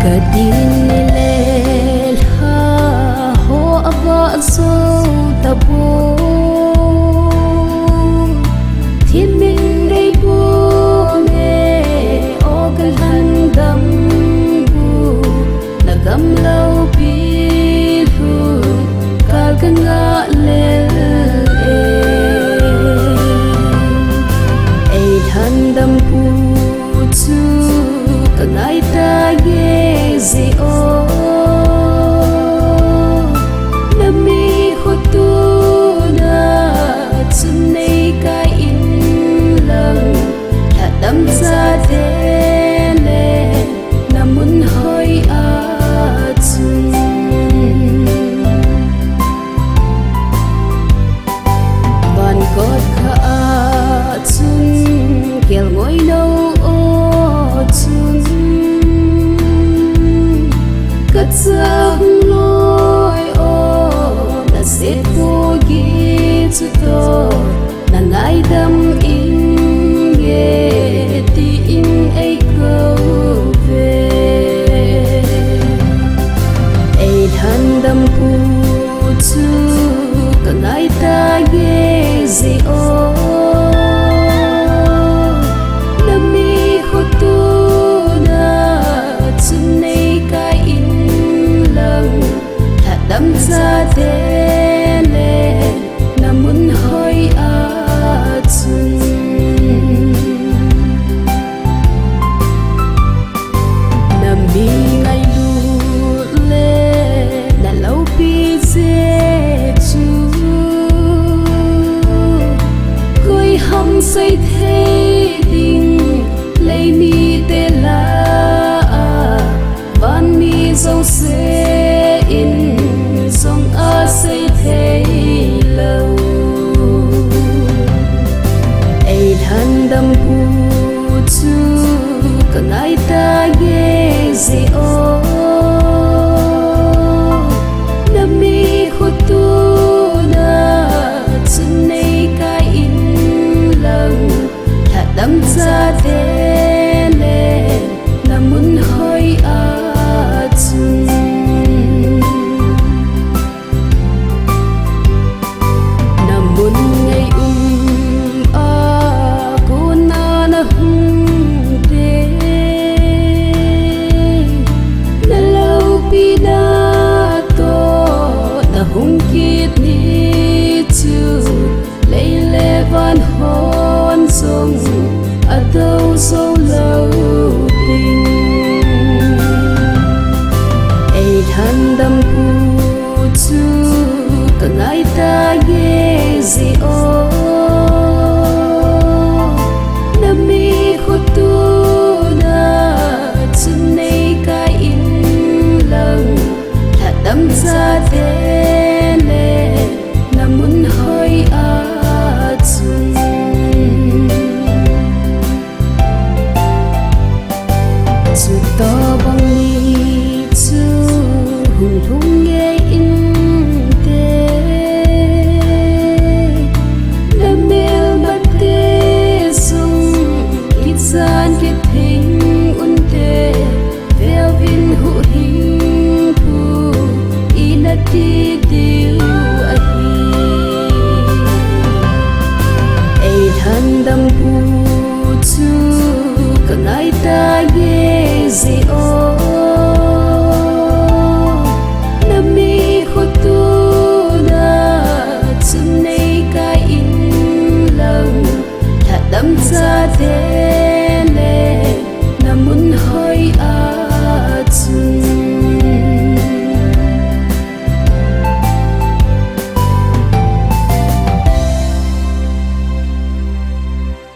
Kadin nilel ha ho ava so tabo thiên minh đây bu me ogal handam bu nagam lau pilu kal kanga lel e handam bu chu kangai ta ye zi o nami khotu na chunei ka in lang thadam za de le namun hoi a chun ban kot kha a chun kel ngoi no o chun Katsang loi o na sit po gi chu to na ngai dam in ye ti in ai go ve ai than dam pu chu ka ngai ta ye zi o na mi khotu na chunei ka in đam ra thế lệ namun hoi a chun nami ngai lu le na lau pi je chu koi ham say thế ding lấy mi te la van mi dâu se in song a say thế lâu ai than đam pu chu ka ngai ta ye zi o nami khotu na chunei ka in lang thadam za de le namun hoi a chun hung kít ni chu lấy lệ van hôn sông ở đâu sâu lâu tình ai than đam pu chu cả ngai ta ye zi o nami khotu na chunei ka in lang thadam za de namun hoi a chun chu to bang ni chu hung thung